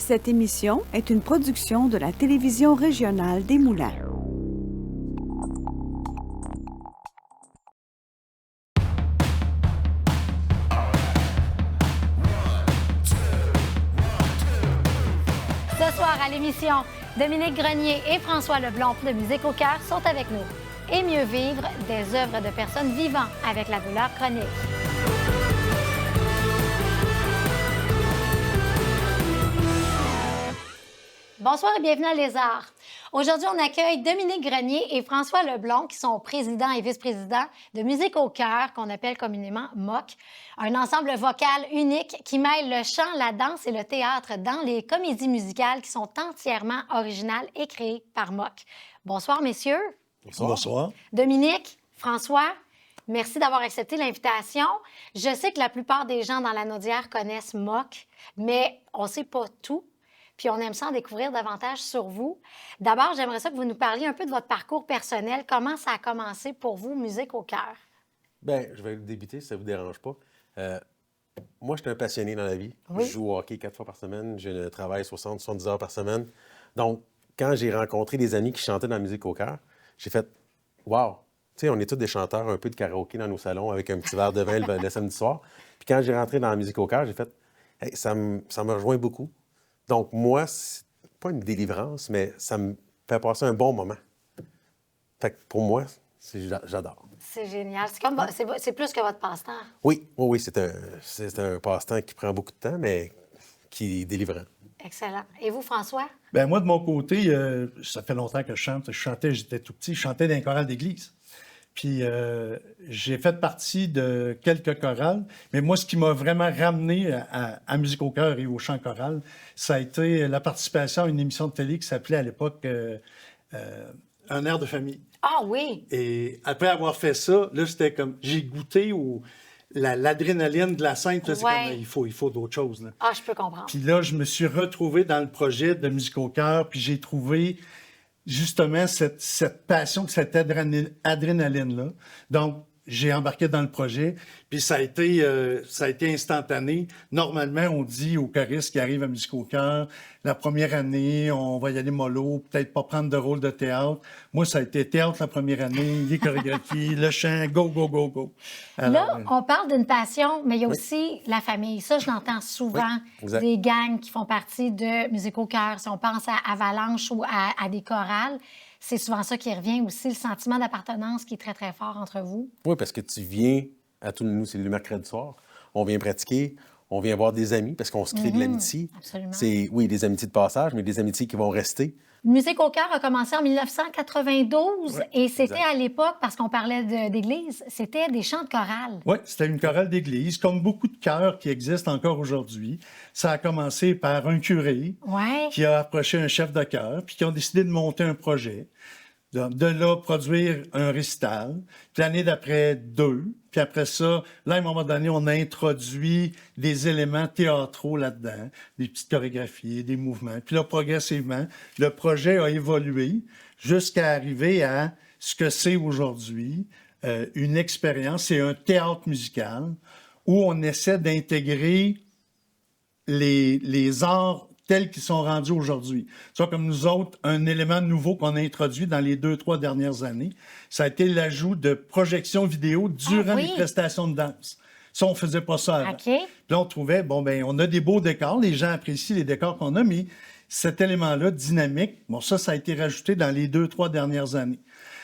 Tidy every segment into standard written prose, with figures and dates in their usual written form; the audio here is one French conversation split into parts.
Cette émission est une production de la télévision régionale des Moulins. Ce soir à l'émission, Dominique Grenier et François Leblond de Musique au cœur sont avec nous. Et mieux vivre, des œuvres de personnes vivant avec la douleur chronique. Bonsoir et bienvenue à Les Arts. Aujourd'hui, on accueille Dominique Grenier et François Leblond, qui sont présidents et vice-présidents de Musique au cœur, qu'on appelle communément MOC, un ensemble vocal unique qui mêle le chant, la danse et le théâtre dans les comédies musicales qui sont entièrement originales et créées par MOC. Bonsoir, messieurs. Bonsoir. Bonsoir. Dominique, François, merci d'avoir accepté l'invitation. Je sais que la plupart des gens dans la Naudière connaissent MOC, mais on ne sait pas tout. Puis on aime ça en découvrir davantage sur vous. D'abord, j'aimerais ça que vous nous parliez un peu de votre parcours personnel. Comment ça a commencé pour vous, Musique au cœur? Bien, je vais débuter, si ça ne vous dérange pas. Moi, je suis un passionné dans la vie. Oui. Je joue au hockey 4 fois par semaine. Je travaille 70 heures par semaine. Donc, quand j'ai rencontré des amis qui chantaient dans la Musique au cœur, j'ai fait « Wow! » Tu sais, on est tous des chanteurs un peu de karaoké dans nos salons avec un petit verre de vin le samedi soir. Puis quand j'ai rentré dans la Musique au cœur, j'ai fait hey, ça me rejoint beaucoup. Donc, moi, c'est pas une délivrance, mais ça me fait passer un bon moment. Fait que pour moi, j'adore. C'est génial. C'est plus que votre passe-temps. Oui, c'est un passe-temps qui prend beaucoup de temps, mais qui est délivrant. Excellent. Et vous, François? Bien, moi, de mon côté, ça fait longtemps que je chante. Je chantais, j'étais tout petit, je chantais dans un choral d'église. Puis j'ai fait partie de quelques chorales, mais moi, ce qui m'a vraiment ramené à Musique au cœur et au chant choral, ça a été la participation à une émission de télé qui s'appelait à l'époque Un air de famille. Ah oui! Et après avoir fait ça, là, c'était comme, j'ai goûté l'adrénaline de la scène. Là, c'est Ouais. comme, il faut d'autres choses. Là. Ah, je peux comprendre. Puis là, je me suis retrouvé dans le projet de Musique au cœur, puis j'ai trouvé justement cette passion, cette adrénaline-là. Donc, j'ai embarqué dans le projet, puis ça a été instantané. Normalement, on dit aux choristes qui arrivent à Musique au cœur, la première année, on va y aller mollo, peut-être pas prendre de rôle de théâtre. Moi, ça a été théâtre la première année, les chorégraphies, le chant, go, go, go, go. Alors, là, on parle d'une passion, mais il y a aussi la famille. Ça, je l'entends souvent, des gangs qui font partie de Musique au cœur. Si on pense à Avalanche ou à des chorales, c'est souvent ça qui revient aussi, le sentiment d'appartenance qui est très, très fort entre vous. Oui, parce que tu viens, à tous nous, c'est le mercredi soir, on vient pratiquer, on vient voir des amis parce qu'on se crée de l'amitié. Absolument. C'est, oui, des amitiés de passage, mais des amitiés qui vont rester. Musique au cœur a commencé en 1992 et c'était à l'époque, parce qu'on parlait d'église, c'était des chants de chorale. Oui, c'était une chorale d'église, comme beaucoup de chœurs qui existent encore aujourd'hui. Ça a commencé par un curé qui a approché un chef de chœur, puis qui ont décidé de monter un projet, de là produire un récital, puis l'année d'après 2, puis après ça, là, à un moment donné, on a introduit des éléments théâtraux là-dedans, des petites chorégraphies, des mouvements. Puis là, progressivement, le projet a évolué jusqu'à arriver à ce que c'est aujourd'hui, une expérience, c'est un théâtre musical où on essaie d'intégrer les arts tels qu'ils sont rendus aujourd'hui. Ça, comme nous autres, un élément nouveau qu'on a introduit dans les 2-3 dernières années, ça a été l'ajout de projections vidéo durant les prestations de danse. Ça, on faisait pas ça avant. Okay. Puis là, on trouvait, on a des beaux décors, les gens apprécient les décors qu'on a, mais cet élément-là, dynamique, ça a été rajouté dans les 2-3 dernières années.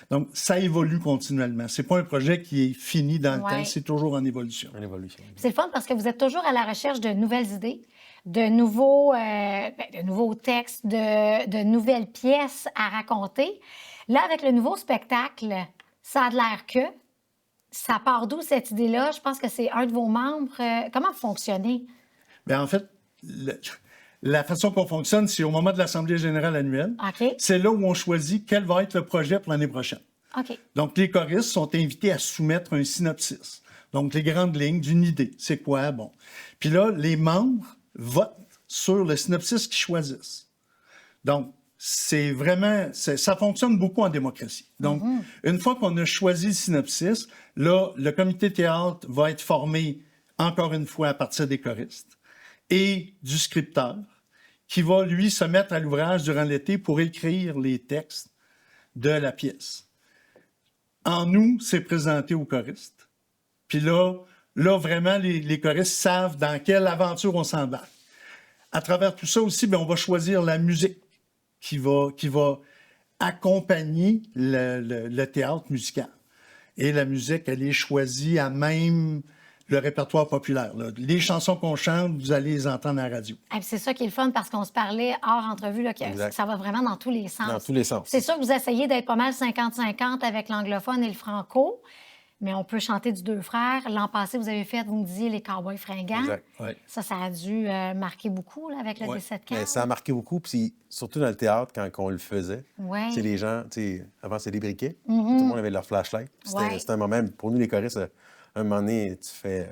Donc, ça évolue continuellement. C'est pas un projet qui est fini dans le temps, c'est toujours en évolution. C'est le fun parce que vous êtes toujours à la recherche de nouvelles idées, de nouveaux textes, de nouvelles pièces à raconter. Là, avec le nouveau spectacle, ça a de l'air que. Ça part d'où, cette idée-là? Je pense que c'est un de vos membres. Comment vous fonctionnez? Bien, en fait, la façon qu'on fonctionne, c'est au moment de l'Assemblée générale annuelle. Okay. C'est là où on choisit quel va être le projet pour l'année prochaine. Okay. Donc, les choristes sont invités à soumettre un synopsis. Donc, les grandes lignes d'une idée. C'est quoi? Bon. Puis là, les membres votent sur le synopsis qu'ils choisissent. Donc, c'est vraiment... ça fonctionne beaucoup en démocratie. Donc, une fois qu'on a choisi le synopsis, là, le comité théâtre va être formé, encore une fois, à partir des choristes et du scripteur qui va, lui, se mettre à l'ouvrage durant l'été pour écrire les textes de la pièce. En août, c'est présenté aux choristes. Puis là, vraiment, les choristes savent dans quelle aventure on s'embarque. À travers tout ça aussi, bien, on va choisir la musique qui va accompagner le théâtre musical. Et la musique, elle est choisie à même le répertoire populaire. Là. Les chansons qu'on chante, vous allez les entendre à la radio. Et c'est ça qui est le fun, parce qu'on se parlait hors entrevue, là, que ça va vraiment dans tous les sens. Dans tous les sens. C'est sûr que vous essayez d'être pas mal 50-50 avec l'anglophone et le franco, mais on peut chanter du Deux Frères. L'an passé, vous avez fait, vous me disiez, les Cowboys fringants. Exact. Ouais. Ça a dû marquer beaucoup là, avec le D7-4. Ça a marqué beaucoup, puis surtout dans le théâtre, quand on le faisait. Ouais. Les gens, avant, c'était des briquets. Tout le monde avait leur flashlight. C'était un moment, pour nous, les choristes, un moment donné, tu fais...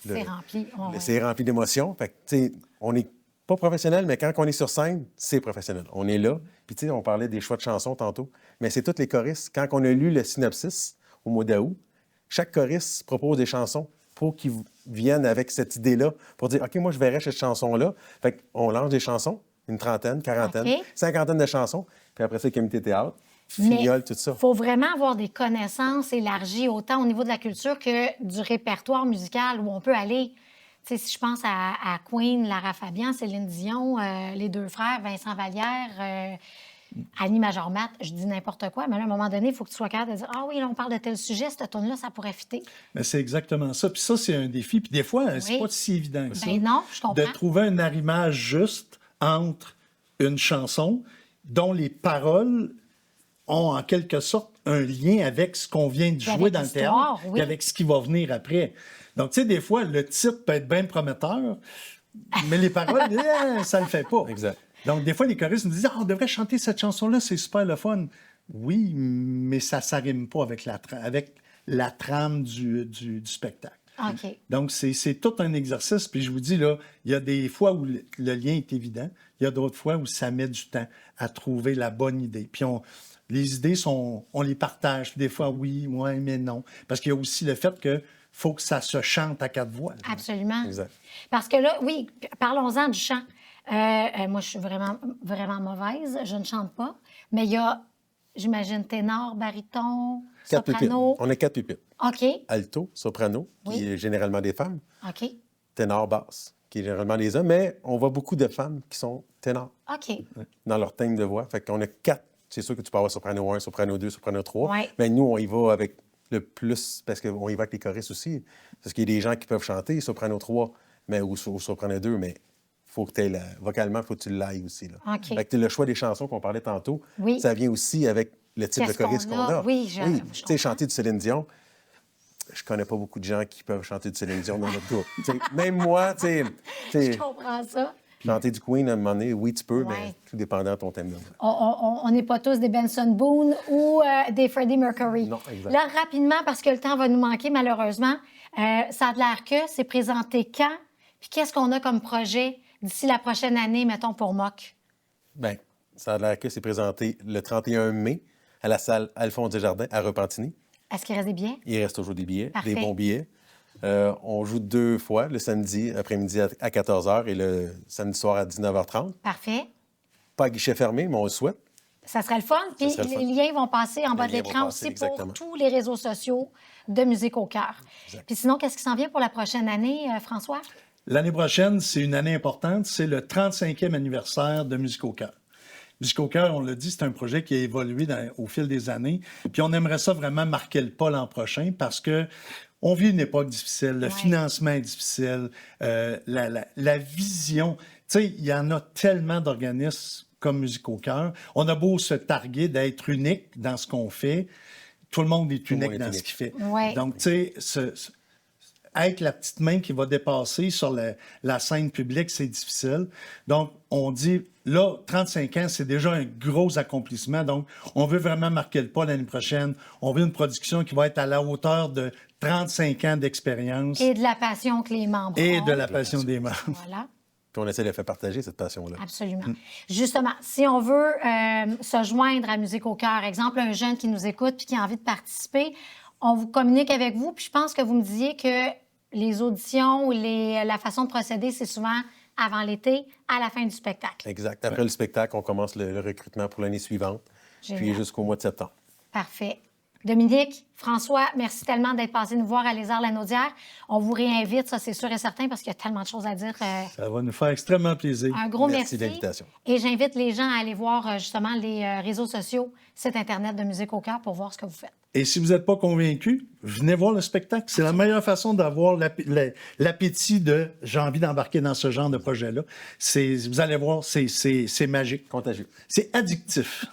c'est rempli. C'est rempli d'émotions. Fait que, on n'est pas professionnel, mais quand on est sur scène, c'est professionnel. On est là. Puis, on parlait des choix de chansons tantôt, mais c'est tous les choristes. Quand on a lu le synopsis au mois d'août, chaque choriste propose des chansons pour qu'ils viennent avec cette idée-là, pour dire, OK, moi, je verrais cette chanson-là. Fait qu'on lance des chansons, une trentaine, quarantaine, cinquantaine de chansons. Puis après ça, comité théâtre, Finiole, tout ça. Il faut vraiment avoir des connaissances élargies, autant au niveau de la culture que du répertoire musical où on peut aller. Tu sais, si je pense à Queen, Lara Fabian, Céline Dion, les Deux Frères, Vincent Vallière, Annie Majormat, je dis n'importe quoi, mais là, à un moment donné, il faut que tu sois capable de dire « Ah oui, là, on parle de tel sujet, cette tune-là, ça pourrait fitter. » Mais c'est exactement ça. Puis ça, c'est un défi. Puis des fois, c'est pas si évident que ça. Ben non, je comprends. De trouver un arrimage juste entre une chanson dont les paroles ont en quelque sorte un lien avec ce qu'on vient de jouer dans le théâtre et avec ce qui va venir après. Donc, tu sais, des fois, le titre peut être bien prometteur, mais les paroles, ça le fait pas. Exact. Donc, des fois, les choristes nous disent « Ah, on devrait chanter cette chanson-là, c'est super le fun. » Oui, mais ça ne s'arrime pas avec la trame du spectacle. OK. Donc, c'est tout un exercice. Puis je vous dis, là, il y a des fois où le lien est évident. Il y a d'autres fois où ça met du temps à trouver la bonne idée. Puis les idées, on les partage. Puis des fois, oui, mais non. Parce qu'il y a aussi le fait que faut que ça se chante à quatre voix. Là. Absolument. Exact. Parce que là, oui, parlons-en du chant. Moi, je suis vraiment, vraiment mauvaise. Je ne chante pas. Mais il y a, j'imagine, ténor, baryton, soprano. On a 4 pupitres. OK. Alto, soprano, qui est généralement des femmes. OK. Ténor, basse, qui est généralement des hommes. Mais on voit beaucoup de femmes qui sont ténors. OK. Dans leur thème de voix. Fait qu'on a 4. C'est sûr que tu peux avoir soprano 1, soprano 2, soprano 3. Ouais. Mais nous, on y va avec le plus, parce qu'on y va avec les choristes aussi. Parce qu'il y a des gens qui peuvent chanter soprano 3 ou soprano 2, mais faut que tu vocalement, il faut que tu l'ailles aussi. Là. OK. Fait que le choix des chansons qu'on parlait tantôt, ça vient aussi avec le type de choriste qu'on a. Oui, tu sais, chanter du Céline Dion, je connais pas beaucoup de gens qui peuvent chanter du Céline Dion dans notre groupe. Même moi, tu sais... Je comprends ça. Chanter du Queen, à un moment donné, oui, tu peux, mais tout dépendant de ton thème. On n'est pas tous des Benson Boone ou des Freddie Mercury. Non, exact. Là, rapidement, parce que le temps va nous manquer, malheureusement, ça a l'air que c'est présenté quand? Puis qu'est-ce qu'on a comme projet d'ici la prochaine année, mettons, pour MOC? Bien, ça a l'air que c'est présenté le 31 mai à la salle Alphonse Desjardins à Repentigny. Est-ce qu'il reste des billets? Il reste toujours des billets, Parfait. des bons billets. On joue 2 fois, le samedi après-midi à 14h et le samedi soir à 19h30. Parfait. Pas à guichet fermé, mais on le souhaite. Ça serait le fun. Puis serait le fun. les liens vont passer en bas de liens vont l'écran passer, aussi exactement. pour tous les réseaux sociaux de Musique au cœur. Puis sinon, qu'est-ce qui s'en vient pour la prochaine année, François? L'année prochaine, c'est une année importante. C'est le 35e anniversaire de Musique au cœur. Musique au cœur, on l'a dit, c'est un projet qui a évolué au fil des années. Puis on aimerait ça vraiment marquer le pas l'an prochain parce que on vit une époque difficile, le financement est difficile, la vision. Tu sais, il y en a tellement d'organismes comme Musique au cœur. On a beau se targuer d'être unique dans ce qu'on fait, tout le monde est unique dans ce qu'il fait. Ouais. Donc, tu sais, être la petite main qui va dépasser sur la scène publique, c'est difficile. Donc, on dit, là, 35 ans, c'est déjà un gros accomplissement. Donc, on veut vraiment marquer le pas l'année prochaine. On veut une production qui va être à la hauteur de 35 ans d'expérience. Et de la passion que les membres Et ont. de la passion des membres. Voilà. Puis on essaie de faire partager cette passion-là. Absolument. Justement, si on veut se joindre à Musique au cœur, exemple, un jeune qui nous écoute puis qui a envie de participer, on vous communique avec vous. Puis je pense que vous me disiez que les auditions ou la façon de procéder, c'est souvent avant l'été, à la fin du spectacle. Exact. Après le spectacle, on commence le recrutement pour l'année suivante, puis jusqu'au mois de septembre. Parfait. Dominique, François, merci tellement d'être passé nous voir à Lézard-la-Naudière. On vous réinvite, ça c'est sûr et certain, parce qu'il y a tellement de choses à dire. Ça va nous faire extrêmement plaisir. Un gros Merci merci. de l'invitation. Et j'invite les gens à aller voir justement les réseaux sociaux, site Internet de Musique au Cœur pour voir ce que vous faites. Et si vous n'êtes pas convaincu, venez voir le spectacle. C'est la meilleure façon d'avoir l'appétit de « j'ai envie d'embarquer dans ce genre de projet-là ». Vous allez voir, c'est magique. Contagieux. C'est addictif.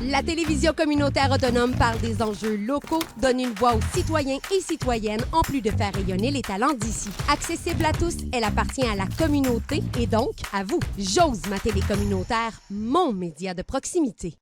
La télévision communautaire autonome parle des enjeux locaux, donne une voix aux citoyens et citoyennes, en plus de faire rayonner les talents d'ici. Accessible à tous, elle appartient à la communauté et donc à vous. J'ose ma télé communautaire, mon média de proximité.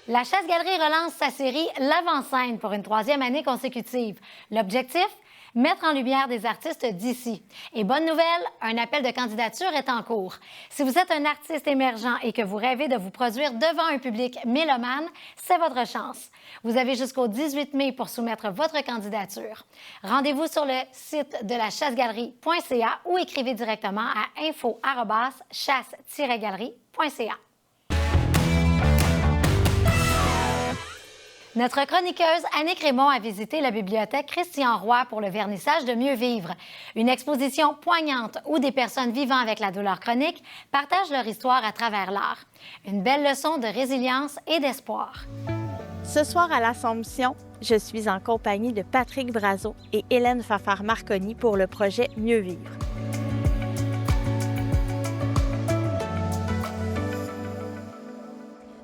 La Chasse-Galerie relance sa série L'Avant-scène pour une 3e année consécutive. L'objectif? Mettre en lumière des artistes d'ici. Et bonne nouvelle, un appel de candidature est en cours. Si vous êtes un artiste émergent et que vous rêvez de vous produire devant un public mélomane, c'est votre chance. Vous avez jusqu'au 18 mai pour soumettre votre candidature. Rendez-vous sur le site de la chassegalerie.ca ou écrivez directement à info@chasse-galerie.ca. Notre chroniqueuse Annick Raymond a visité la bibliothèque Christian Roy pour le vernissage de Mieux vivre. Une exposition poignante où des personnes vivant avec la douleur chronique partagent leur histoire à travers l'art. Une belle leçon de résilience et d'espoir. Ce soir à l'Assomption, je suis en compagnie de Patrick Brazeau et Hélène Fafard-Marconi pour le projet Mieux vivre.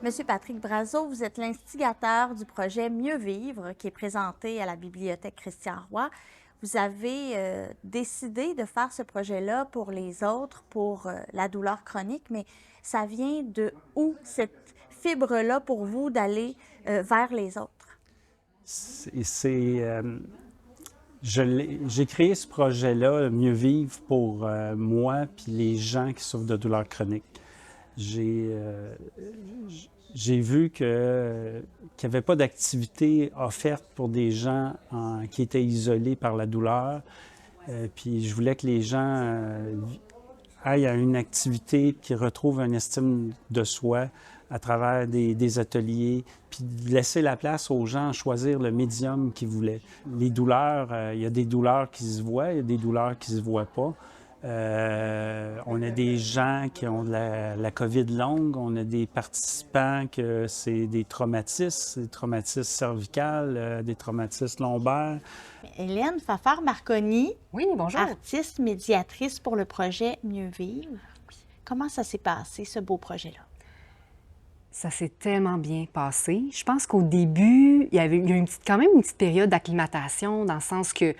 Monsieur Patrick Brazeau, vous êtes l'instigateur du projet Mieux vivre qui est présenté à la bibliothèque Christian Roy. Vous avez décidé de faire ce projet-là pour les autres, pour la douleur chronique, mais ça vient de où cette fibre-là pour vous d'aller vers les autres? J'ai créé ce projet-là, Mieux vivre, pour moi puis les gens qui souffrent de douleur chronique. J'ai vu qu'il n'y avait pas d'activité offerte pour des gens qui étaient isolés par la douleur. Puis je voulais que les gens aillent à une activité, qui retrouvent une estime de soi à travers des ateliers, puis laisser la place aux gens à choisir le médium qu'ils voulaient. Les douleurs, il y a des douleurs qui se voient, il y a des douleurs qui ne se voient pas. On a des gens qui ont de la COVID longue, on a des participants que c'est des traumatismes cervicales, des traumatismes lombaires. Hélène Fafard-Marconi, oui, bonjour. Artiste médiatrice pour le projet Mieux vivre. Comment ça s'est passé, ce beau projet-là? Ça s'est tellement bien passé. Je pense qu'au début, il y a quand même une petite période d'acclimatation, dans le sens que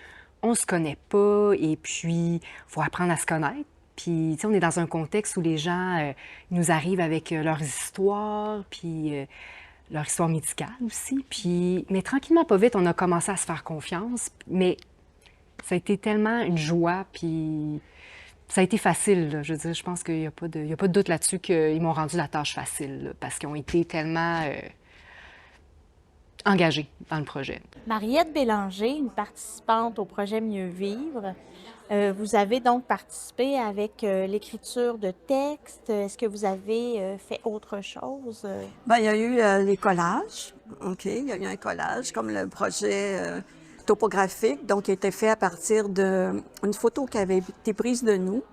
on se connaît pas et puis il faut apprendre à se connaître. Puis, tu sais, on est dans un contexte où les gens nous arrivent avec leurs histoires, puis leur histoire médicale aussi. Puis, mais tranquillement, pas vite, on a commencé à se faire confiance. Mais ça a été tellement une joie, puis ça a été facile, là. Je veux dire, je pense qu'il n'y a pas de doute là-dessus qu'ils m'ont rendu la tâche facile, là, parce qu'ils ont été tellement engagés dans le projet. Mariette Bélanger, une participante au projet Mieux vivre. Vous avez donc participé avec l'écriture de textes. Est-ce que vous avez fait autre chose? Bien, il y a eu les collages. OK, il y a eu un collage, comme le projet topographique, donc qui a été fait à partir d'une photo qui avait été prise de nous.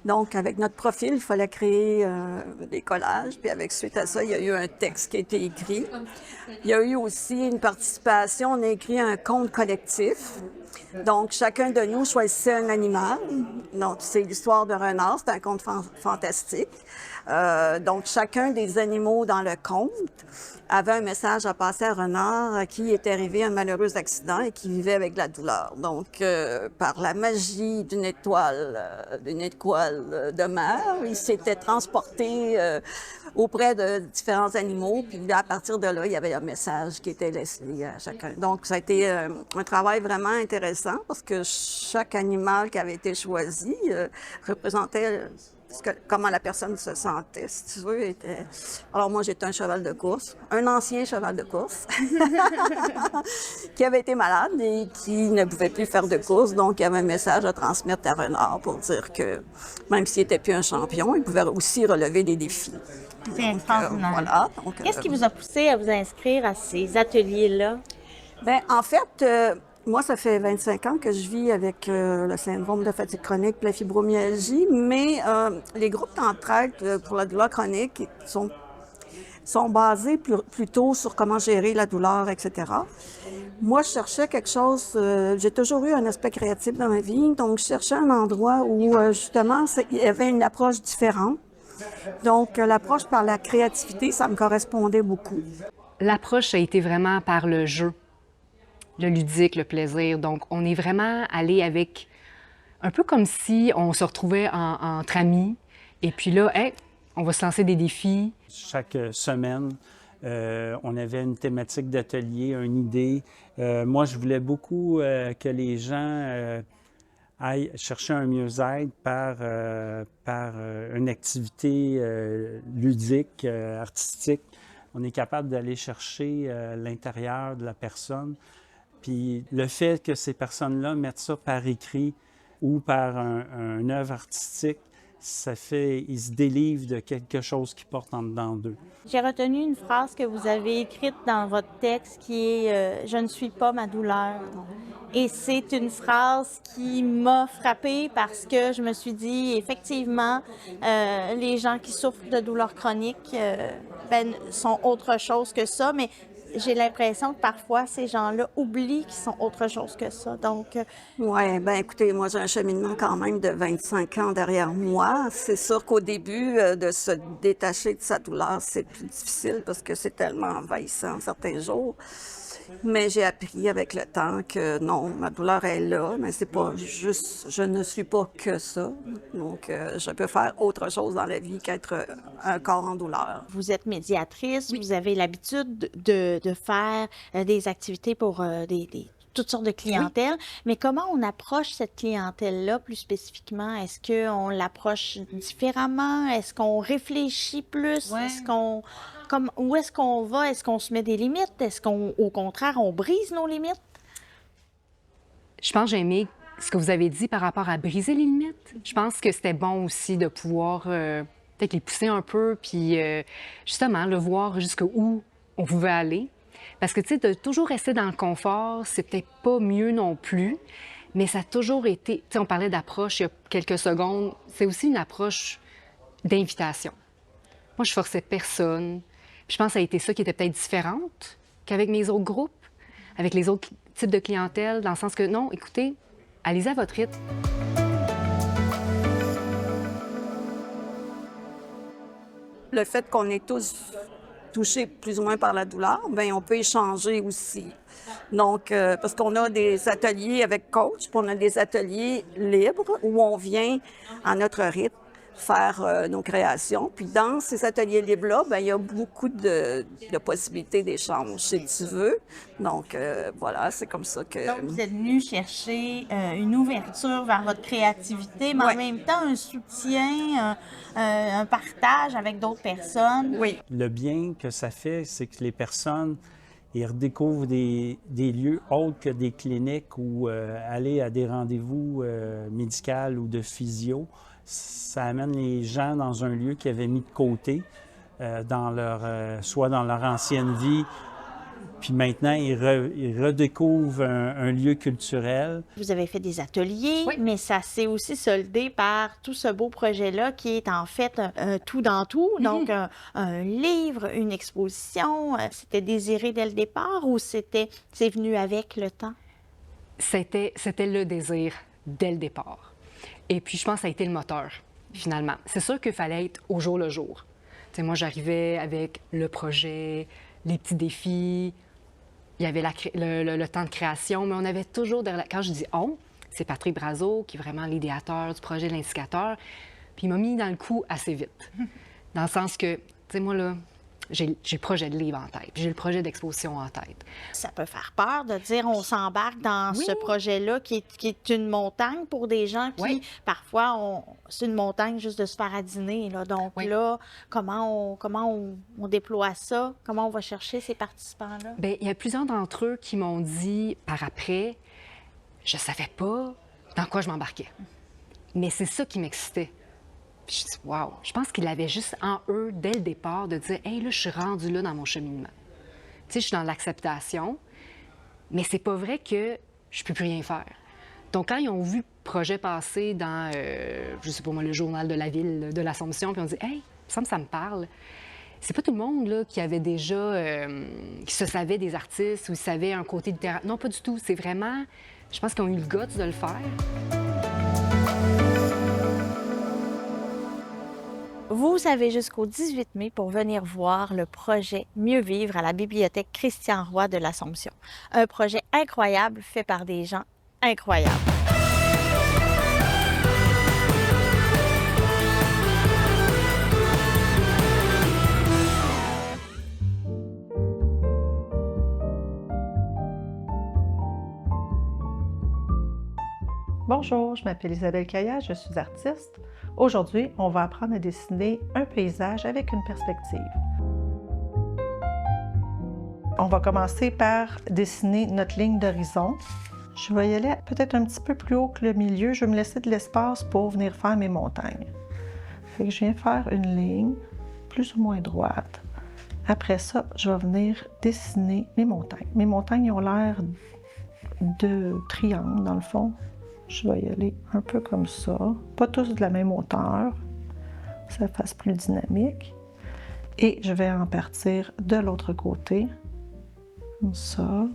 Donc, avec notre profil, il fallait créer des collages. Puis suite à ça, il y a eu un texte qui a été écrit. Il y a eu aussi une participation. On a écrit un conte collectif. Donc, chacun de nous choisissait un animal. Donc, c'est l'histoire de renard. C'est un conte fantastique. Donc, chacun des animaux dans le conte avait un message à passer à renard à qui était arrivé un malheureux accident et qui vivait avec la douleur. Donc, par la magie d'une étoile de mer, il s'était transporté auprès de différents animaux. Puis à partir de là, il y avait un message qui était laissé à chacun. Donc, ça a été un travail vraiment intéressant parce que chaque animal qui avait été choisi représentait comment la personne se sentait, si tu veux. Alors moi, j'étais un cheval de course, un ancien cheval de course, qui avait été malade et qui ne pouvait plus faire de course. Donc, il y avait un message à transmettre à Renard pour dire que même s'il n'était plus un champion, il pouvait aussi relever des défis. C'est extraordinaire. Voilà. Qu'est-ce qui vous a poussé à vous inscrire à ces ateliers-là? Bien, en fait, moi, ça fait 25 ans que je vis avec le syndrome de fatigue chronique, la fibromyalgie, mais les groupes d'entraide pour la douleur chronique sont basés plutôt sur comment gérer la douleur, etc. Moi, je cherchais quelque chose, j'ai toujours eu un aspect créatif dans ma vie, donc je cherchais un endroit où, justement, il y avait une approche différente. Donc, l'approche par la créativité, ça me correspondait beaucoup. L'approche a été vraiment par le jeu. Le ludique, le plaisir. Donc, on est vraiment allé avec un peu comme si on se retrouvait entre amis. Et puis là, hey, on va se lancer des défis. Chaque semaine, on avait une thématique d'atelier, une idée. Moi, je voulais beaucoup que les gens aillent chercher un mieux-être par une activité ludique, artistique. On est capable d'aller chercher l'intérieur de la personne. Puis le fait que ces personnes-là mettent ça par écrit ou par une œuvre artistique, ça fait, ils se délivrent de quelque chose qui porte en dedans d'eux. J'ai retenu une phrase que vous avez écrite dans votre texte qui est « Je ne suis pas ma douleur ». Et c'est une phrase qui m'a frappée parce que je me suis dit, effectivement, les gens qui souffrent de douleurs chroniques sont autre chose que ça, mais j'ai l'impression que parfois, ces gens-là oublient qu'ils sont autre chose que ça. Donc, oui, bien écoutez, moi, j'ai un cheminement quand même de 25 ans derrière moi. C'est sûr qu'au début, de se détacher de sa douleur, c'est plus difficile parce que c'est tellement envahissant certains jours. Mais j'ai appris avec le temps que non, ma douleur est là, mais c'est pas juste, je ne suis pas que ça. Donc, je peux faire autre chose dans la vie qu'être un corps en douleur. Vous êtes médiatrice, oui. Vous avez l'habitude de faire des activités pour toutes sortes de clientèles. Oui. Mais comment on approche cette clientèle-là plus spécifiquement? Est-ce qu'on l'approche différemment? Est-ce qu'on réfléchit plus? Ouais. Où est-ce qu'on va? Est-ce qu'on se met des limites? Est-ce qu'au contraire, on brise nos limites? Je pense que j'ai aimé ce que vous avez dit par rapport à briser les limites. Je pense que c'était bon aussi de pouvoir peut-être les pousser un peu, puis justement, le voir jusqu'où on pouvait aller. Parce que, tu sais, de toujours rester dans le confort, c'est peut-être pas mieux non plus, mais ça a toujours été... Tu sais, on parlait d'approche il y a quelques secondes. C'est aussi une approche d'invitation. Moi, je forçais personne. Puis je pense que ça a été ça qui était peut-être différente qu'avec mes autres groupes, avec les autres types de clientèle, dans le sens que, non, écoutez, allez-y à votre rythme. Le fait qu'on est tous touchés plus ou moins par la douleur, bien, on peut échanger aussi. Donc, parce qu'on a des ateliers avec coach, puis on a des ateliers libres où on vient à notre rythme faire nos créations. Puis dans ces ateliers libres-là, bien, il y a beaucoup de possibilités d'échange, si tu veux. Donc, voilà, c'est comme ça que... Donc, vous êtes venu chercher une ouverture vers votre créativité, mais en même temps, un soutien, un partage avec d'autres personnes. Oui. Le bien que ça fait, c'est que les personnes, ils redécouvrent des lieux autres que des cliniques ou aller à des rendez-vous médicaux ou de physio. Ça amène les gens dans un lieu qu'ils avaient mis de côté, soit dans leur ancienne vie, puis maintenant, ils redécouvrent un lieu culturel. Vous avez fait des ateliers, oui. Mais ça s'est aussi soldé par tout ce beau projet-là qui est en fait un tout dans tout. Donc, un livre, une exposition. C'était désiré dès le départ ou c'est venu avec le temps? C'était le désir dès le départ. Et puis, je pense que ça a été le moteur, finalement. C'est sûr qu'il fallait être au jour le jour. Tu sais, moi, j'arrivais avec le projet, les petits défis, il y avait le temps de création, mais on avait toujours... Quand je dis « on », c'est Patrick Brazeau, qui est vraiment l'idéateur du projet, l'indicateur, puis il m'a mis dans le coup assez vite. Dans le sens que, tu sais, moi, là, j'ai le projet de livre en tête, j'ai le projet d'exposition en tête. Ça peut faire peur de dire on s'embarque dans ce projet-là qui est une montagne pour des gens qui, parfois, c'est une montagne juste de se faire à dîner. Là. Donc là, comment on déploie ça? Comment on va chercher ces participants-là? Bien, il y a plusieurs d'entre eux qui m'ont dit par après, je savais pas dans quoi je m'embarquais. Mais c'est ça qui m'excitait. Puis je dis, wow, je pense qu'ils avaient juste en eux, dès le départ, de dire, hey, là, je suis rendue là dans mon cheminement. Tu sais, je suis dans l'acceptation, mais c'est pas vrai que je peux plus rien faire. Donc, quand ils ont vu le projet passer dans, je sais pas moi, le journal de la ville de l'Assomption, puis on dit, hey, ça me parle. C'est pas tout le monde là, qui avait déjà, qui se savait des artistes ou qui savait un côté littéraire. Non, pas du tout. C'est vraiment, je pense qu'ils ont eu le guts de le faire. Vous avez jusqu'au 18 mai pour venir voir le projet Mieux vivre à la Bibliothèque Christian Roy de l'Assomption. Un projet incroyable fait par des gens incroyables. Bonjour, je m'appelle Isabelle Caillat, je suis artiste. Aujourd'hui, on va apprendre à dessiner un paysage avec une perspective. On va commencer par dessiner notre ligne d'horizon. Je vais y aller peut-être un petit peu plus haut que le milieu. Je vais me laisser de l'espace pour venir faire mes montagnes. Fait que je viens faire une ligne plus ou moins droite. Après ça, je vais venir dessiner mes montagnes. Mes montagnes ont l'air de triangles, dans le fond. Je vais y aller un peu comme ça. Pas tous de la même hauteur. Ça fasse plus dynamique. Et je vais en partir de l'autre côté. Comme ça.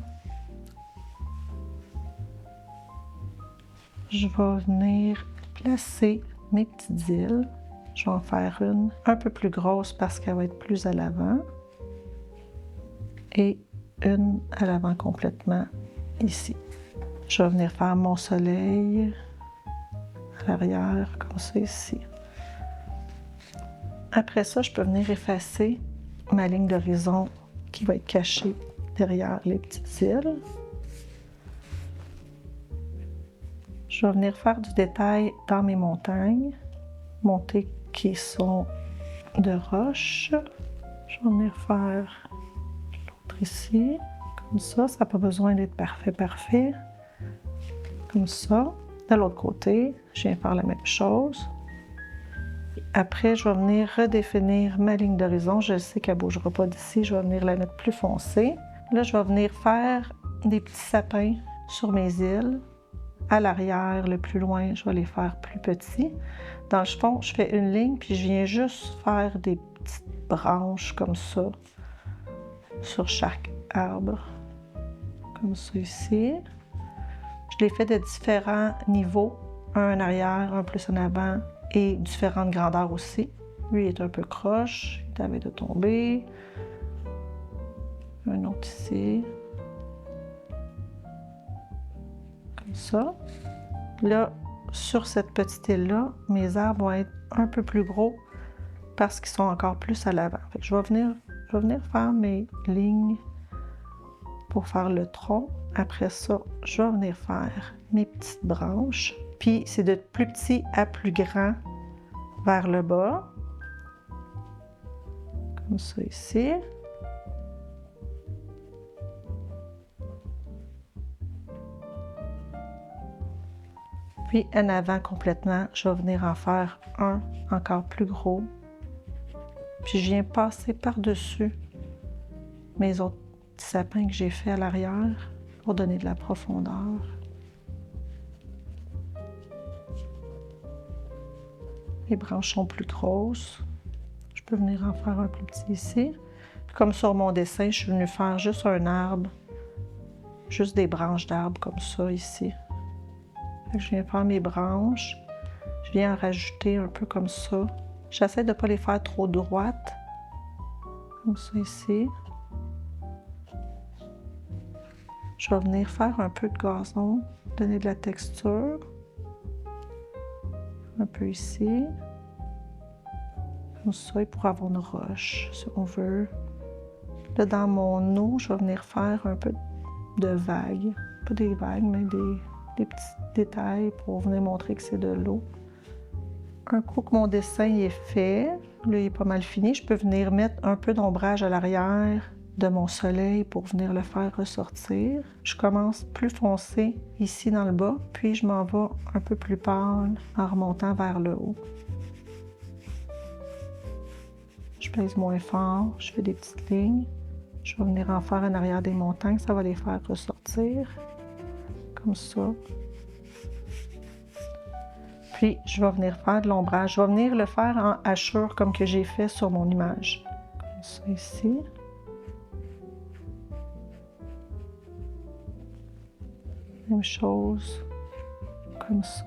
Je vais venir placer mes petites îles. Je vais en faire une un peu plus grosse parce qu'elle va être plus à l'avant. Et une à l'avant complètement ici. Je vais venir faire mon soleil à l'arrière, comme ça ici. Après ça, je peux venir effacer ma ligne d'horizon qui va être cachée derrière les petites îles. Je vais venir faire du détail dans mes montagnes, montées qui sont de roche. Je vais venir faire l'autre ici, comme ça. Ça n'a pas besoin d'être parfait. Comme ça. De l'autre côté, je viens faire la même chose. Après, je vais venir redéfinir ma ligne d'horizon. Je sais qu'elle ne bougera pas d'ici. Je vais venir la mettre plus foncée. Là, je vais venir faire des petits sapins sur mes îles. À l'arrière, le plus loin, je vais les faire plus petits. Dans le fond, je fais une ligne, puis je viens juste faire des petites branches comme ça sur chaque arbre. Comme ça ici. Je les fais de différents niveaux, un en arrière, un plus en avant et différentes grandeurs aussi. Lui est un peu croche, il est avec de tomber. Un autre ici. Comme ça. Là, sur cette petite île-là, mes arbres vont être un peu plus gros parce qu'ils sont encore plus à l'avant. Je vais venir faire mes lignes pour faire le tronc. Après ça, je vais venir faire mes petites branches. Puis, c'est de plus petit à plus grand vers le bas. Comme ça ici. Puis, en avant complètement, je vais venir en faire un encore plus gros. Puis, je viens passer par-dessus mes autres petits sapins que j'ai fait à l'arrière pour donner de la profondeur. Les branches sont plus grosses. Je peux venir en faire un plus petit ici. Puis comme sur mon dessin, je suis venue faire juste un arbre, juste des branches d'arbres comme ça ici. Je viens faire mes branches. Je viens en rajouter un peu comme ça. J'essaie de ne pas les faire trop droites. Comme ça ici. Je vais venir faire un peu de gazon, donner de la texture. Un peu ici. Comme ça, il pourrait avoir une roche, si on veut. Là, dans mon eau, je vais venir faire un peu de vagues. Pas des vagues, mais des petits détails pour venir montrer que c'est de l'eau. Un coup que mon dessin est fait, là, il est pas mal fini, je peux venir mettre un peu d'ombrage à l'arrière de mon soleil pour venir le faire ressortir. Je commence plus foncé ici dans le bas, puis je m'en vais un peu plus pâle en remontant vers le haut. Je pèse moins fort, je fais des petites lignes. Je vais venir en faire en arrière des montagnes, ça va les faire ressortir, comme ça. Puis, je vais venir faire de l'ombrage. Je vais venir le faire en hachure comme que j'ai fait sur mon image. Comme ça ici. Même chose, comme ça.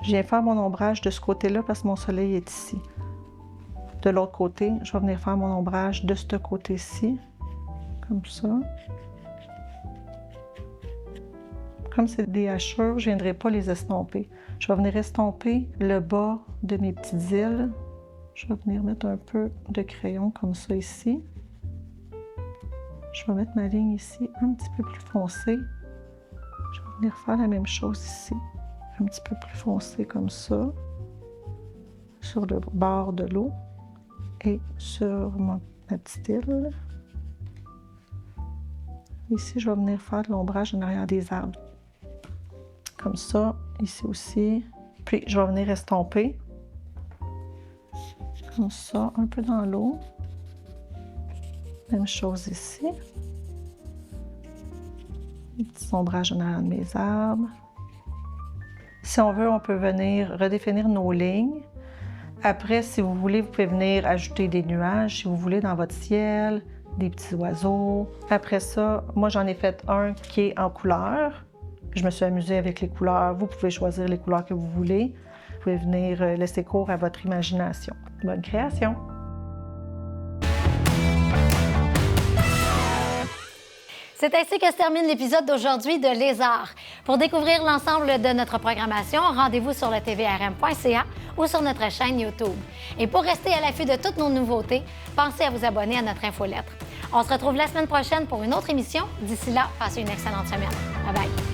Je viens faire mon ombrage de ce côté-là parce que mon soleil est ici. De l'autre côté, je vais venir faire mon ombrage de ce côté-ci, comme ça. Comme c'est des hachures, je ne viendrai pas les estomper. Je vais venir estomper le bas de mes petites îles. Je vais venir mettre un peu de crayon comme ça ici. Je vais mettre ma ligne ici un petit peu plus foncée. Je vais venir faire la même chose ici, un petit peu plus foncé comme ça, sur le bord de l'eau. Et sur ma petite île. Ici, je vais venir faire de l'ombrage en arrière des arbres. Comme ça, ici aussi. Puis, je vais venir estomper. Comme ça, un peu dans l'eau. Même chose ici. Des petits ombrages en arrière de mes arbres. Si on veut, on peut venir redéfinir nos lignes. Après, si vous voulez, vous pouvez venir ajouter des nuages, si vous voulez, dans votre ciel, des petits oiseaux. Après ça, moi, j'en ai fait un qui est en couleur. Je me suis amusée avec les couleurs. Vous pouvez choisir les couleurs que vous voulez. Vous pouvez venir laisser cours à votre imagination. Bonne création! C'est ainsi que se termine l'épisode d'aujourd'hui de Lézard. Pour découvrir l'ensemble de notre programmation, rendez-vous sur le tvrm.ca ou sur notre chaîne YouTube. Et pour rester à l'affût de toutes nos nouveautés, pensez à vous abonner à notre infolettre. On se retrouve la semaine prochaine pour une autre émission. D'ici là, passez une excellente semaine. Bye bye!